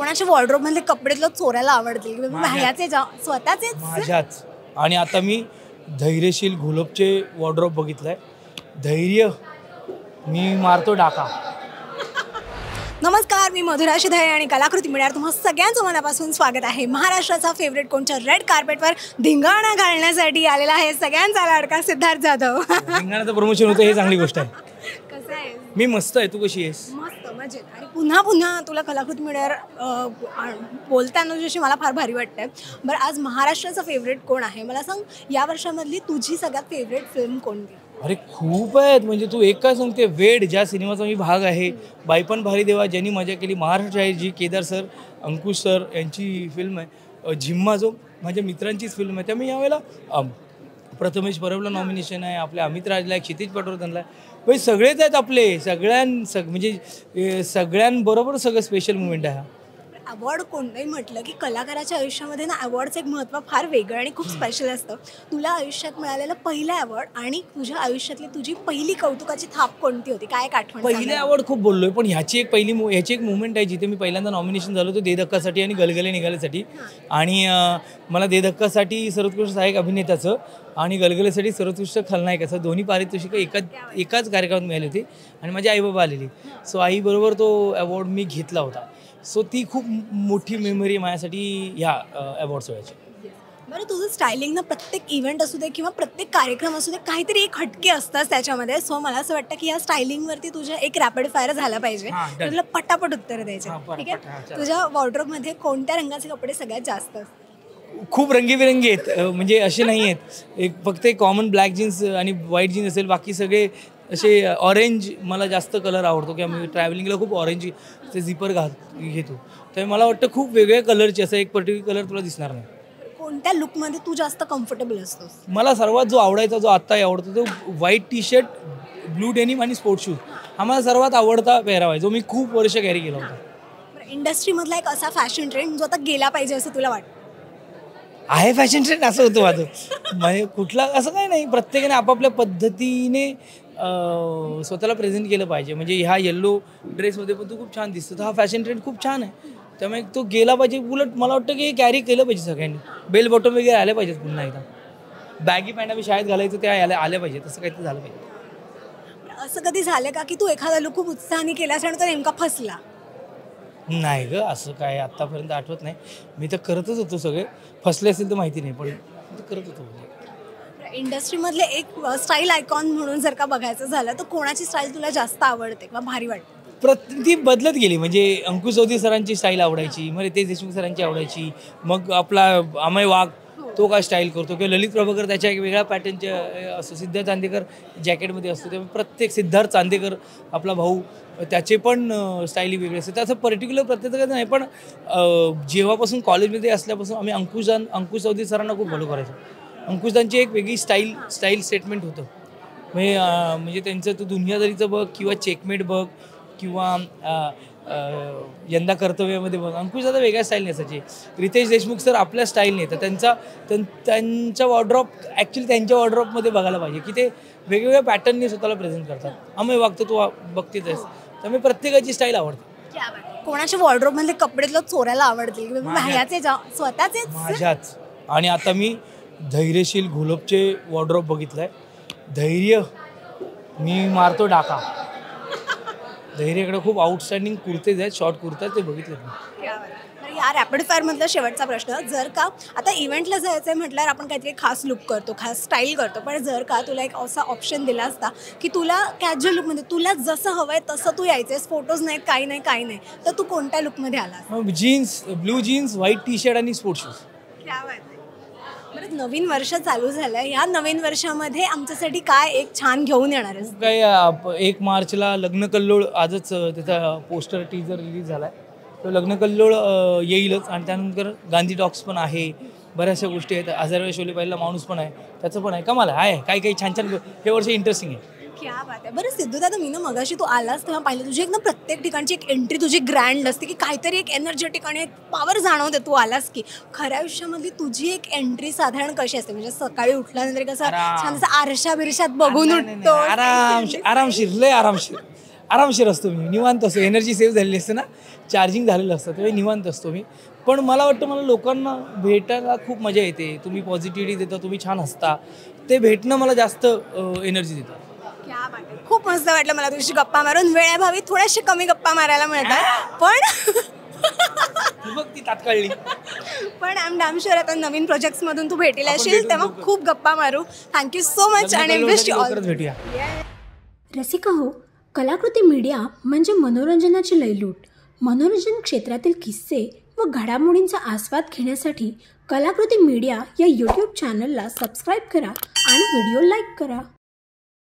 कोणाच्या वॉर्डरोब मधले कपडे तुला चोरायला आवडतील? ह्याचे स्वतःचे माझ्याच. आणि आता मी धैर्यशील घोलपचे वॉर्डरोब बघितलंय. धैर्य मी मारतो डाका. नमस्कार, मी मधुरा शिधाळे आणि कलाकृती मीडियावर तुम्हा सगळ्यांचं मनापासून स्वागत आहे. महाराष्ट्राचा फेवरेट कोणच्या रेड कार्पेटवर धिंगाणा घालण्यासाठी आलेला आहे सगळ्यांचा लाडका सिद्धार्थ जाधव. धिंगाणाचं प्रमोशन होतं हे चांगली गोष्ट आहे. कसं आहे? मी मस्त आहे. तू कशी आहेस? मस्त मजेत. आणि पुन्हा पुन्हा तुला कलाकृती मीडियावर बोलताना जशी मला फार भारी वाटतंय. बरं, आज महाराष्ट्राचा फेवरेट कोण आहे मला सांग. या वर्षामधली तुझी सगळ्यात फेवरेट फिल्म कोणती? अरे खूप आहेत. म्हणजे तू एक काय सांगते, वेड ज्या सिनेमाचा मी भाग आहे, बाईपण भारी देवा ज्यांनी मजा केली, महाराष्ट्र आहे जी केदार सर, अंकुश सर यांची फिल्म आहे, झिम्मा जो माझ्या मित्रांचीच फिल्म आहे. त्यामुळे यावेळेला प्रथमेश परबला नॉमिनेशन आहे, आपल्या अमित राजला आहे, क्षितिज पटवर्धनला आहे. म्हणजे सगळेच आहेत आपले. म्हणजे सगळ्यांबरोबर सगळं स्पेशल मुवमेंट आहे. अवॉर्ड कोणतंही म्हटलं की कलाकाराच्या आयुष्यामध्ये ना अवॉर्डचं एक महत्त्व फार वेगळं आणि खूप स्पेशल असतं. तुला आयुष्यात मिळालेलं पहिलं अवॉर्ड आणि तुझ्या आयुष्यातली तुझी पहिली कौतुकाची थाप कोणती होती? काय एक आठवण? पहिले अवॉर्ड खूप बोललोय, पण ह्याची एक मुवमेंट आहे जिथे मी पहिल्यांदा नॉमिनेशन झालो होतो दे धक्कासाठी आणि गलगले निघाल्यासाठी. आणि मला दे धक्कासाठी सर्वोत्कृष्ट सहाय्यक अभिनेत्याचं आणि गलगलेसाठी सर्वोत्कृष्ट खलनायकाचं दोन्ही पारितोषिक एकाच कार्यक्रमात मिळाली होती आणि माझी आईबाबा आलेली. सो आईबरोबर तो अवॉर्ड मी घेतला होता. सो ती खूप मोठी मेमरी माझ्यासाठी ह्या अवॉर्ड सोहळ्याची. बरं, तुझं स्टायलिंग ना प्रत्येक इव्हेंट असू दे किंवा प्रत्येक कार्यक्रम असू दे काहीतरी एक हटके असतात त्याच्यामध्ये. सो मला असं वाटतं की या स्टायलिंगवरती तुझ्या एक रॅपिड फायर झाला पाहिजे. तुला पटापट उत्तर द्यायचे. ठीक आहे. तुझ्या वॉर्डरोबमध्ये कोणत्या रंगाचे कपडे सगळ्यात जास्त असतात? खूप रंगीबेरंगी आहेत. म्हणजे असे नाही आहेत. फक्त एक कॉमन ब्लॅक जीन्स आणि व्हाईट जीन्स असेल, बाकी सगळे असे ऑरेंज. मला जास्त कलर आवडतो किंवा मी ट्रॅव्हलिंगला खूप ऑरेंज ते झिपर घेतो. त्यामुळे मला वाटतं खूप वेगळ्या कलरचे असं एक पर्टिक्युलर कलर तुला दिसणार नाही. कोणत्या लुकमध्ये तू जास्त कम्फर्टेबल असतोस? मला सर्वात जो आवडायचा, जो आत्ताही आवडतो, तो white T shirt, blue denim आणि स्पोर्ट्स शूज. हा मला सर्वात आवडता पेहराव आहे, जो मी खूप वर्ष कॅरी केला होता. इंडस्ट्रीमधला एक असा फॅशन ट्रेंड जो आता गेला पाहिजे असं तुला वाटतं? आहे फॅशन ट्रेंड असं होतं माझं. म्हणजे कुठला असं काही नाही. प्रत्येकाने आपापल्या पद्धतीने स्वतःला प्रेझेंट केलं पाहिजे. म्हणजे ह्या येल्लो ड्रेसमध्ये पण तू खूप छान दिसतो. तर हा फॅशन ट्रेंड खूप छान आहे. त्यामुळे तो गेला पाहिजे. उलट मला वाटतं की कॅरी केलं पाहिजे सगळ्यांनी. बेल बॉटम वगैरे आले पाहिजेत पुन्हा एकदा. बॅगी पॅन्ट आम्ही शाळेत घालायचं त्या आल्या पाहिजे. तसं काहीतरी झालं पाहिजे. असं कधी झालं का की तू एखादा लुक खूप उत्साहाने केलास आणि तो नेमका फसला? नाही ग, असं काय आत्तापर्यंत आठवत नाही. मी तर करतच होतो. सगळे फसले असेल तर माहिती नाही, पण करत होतो. इंडस्ट्रीमधले एक स्टाईल आयकॉन म्हणून जर का बघायचं झालं तर कोणाची स्टाईल तुला जास्त आवडते किंवा भारी वाटते? ती बदलत गेली. म्हणजे अंकुश चौधरी सरांची स्टाईल आवडायची, मग रितेश देशमुख सरांची आवडायची, मग आपला अमय वाघ तो काय स्टाईल करतो, किंवा ललित प्रभाकर त्याच्या एक वेगळ्या पॅटर्नच्या असतो, सिद्धार्थ चांदेकर जॅकेटमध्ये असतो. त्यामुळे प्रत्येक सिद्धार्थ चांदेकर आपला भाऊ त्याचे पण स्टाईली वेगळे असते. त्याचं पर्टिक्युलर प्रत्येकाचं नाही, पण जेव्हापासून कॉलेजमध्ये असल्यापासून आम्ही अंकुश चौधरी सरांना खूप फॉलो करायचो. अंकुशदांची एक वेगळी स्टाईल स्टेटमेंट होतं. म्हणजे त्यांचं तू दुनियादारीचं बघ किंवा चेकमेट बघ किंवा यंदा कर्तव्यामध्ये बघ, अंकुशदादा वेगळ्या स्टाईलने असायचे. रितेश देशमुख सर आपल्या स्टाईलने येतं. त्यांचा वॉर्डरॉप ॲक्च्युली त्यांच्या वॉर्डरॉपमध्ये बघायला पाहिजे की ते वेगवेगळ्या पॅटर्नने स्वतःला प्रेझेंट करतात. अमय वागतं तू बघतेच आहेस. त्यामुळे प्रत्येकाची स्टाईल आवडते. कोणाच्या वॉर्डरोबमधले कपडे तुला चोरायला आवडतील? ह्याचे स्वतःचे माझ्याच. आणि आता मी धैर्यशील घोलपचे वॉर्डरोब बघितलंय. धैर्य मी मारतो डाका. धैर्यकडे खूप आउटस्टँडिंग कुर्तेज आहेत, शॉर्ट कुर्ता, ते बघितले मी. या रॅपिड फायर मधला शेवटचा प्रश्न, जर का आता इव्हेंटला जायचं आहे म्हटल्यावर आपण काहीतरी खास लुक करतो, खास स्टाईल करतो, पण जर का तुला एक असा ऑप्शन दिला असता की तुला कॅज्युअल लुकमध्ये तुला जसं हवं आहे तसं तू यायचंय, फोटोज नाहीत, काही नाही, तर तू कोणत्या लुकमध्ये आला? Jeans, blue jeans, white T shirt आणि स्पोर्ट्स शूज. बरं, नवीन वर्ष चालू झालं. या नवीन वर्षामध्ये आमच्यासाठी काय एक छान घेऊन येणार आहे? काय 1 मार्चला लग्न कल्लोळ, आजच त्याचा पोस्टर टीजर रिलीज झाला आहे. तो लग्न कल्लोळ येईलच. आणि त्यानंतर गांधी टॉक्स पण आहे, बऱ्याचशा गोष्टी आहेत. 1000 वेळा शोले पाहिलेला माणूस पण आहे, त्याचं पण आहे. कमाल आहे. काही छान हे वर्ष इंटरेस्टिंग आहे. क्या बात आहे. बरं सिद्धू दादा, मी ना मगाशी तू आलास तेव्हा पाहिलं तुझी एक ना प्रत्येक ठिकाणची एक एंट्री तुझी ग्रँड असते की काहीतरी एक एनर्जेटिक आणि एक पॉवर जाणवते तू आलास की. खऱ्या आयुष्यामधली तुझी एक एंट्री साधारण कशी असते? म्हणजे सकाळी उठल्यानंतर कसं छान असं आरशा बिरशात बघून उठतो? आरामशीर, लय आरामशीर. आरामशीर असतो मी, निवांत असतो, एनर्जी सेव्ह झालेली असते ना, चार्जिंग झालेलं असतं तेव्हा निवांत असतो मी. पण मला वाटतं मला लोकांना भेटायला खूप मजा येते, तुम्ही पॉझिटिव्हिटी देता, तुम्ही छान हसता, ते भेटणं मला जास्त एनर्जी देतं. खूप मस्त वाटलं मला तुझी गप्पा मारून. वेळेभावी थोड्याशा कमी गप्पा मारायला मिळतात बघ ती तात्काळली. पण आय एम डॅम शुअर आता नवीन प्रोजेक्ट्समधून तू भेटीला येशील तेव्हा खूप गप्पा मारू. थँक्यू सो मच आणि विश यू ऑल. भेटूया. रसिका हो, कलाकृती मीडिया म्हणजे मनोरंजनाची लयलूट. मनोरंजन क्षेत्रातील किस्से व घडामोडींचा आस्वाद घेण्यासाठी कलाकृती मीडिया या यूट्यूब चॅनलला सबस्क्राईब करा आणि व्हिडिओ लाईक करा.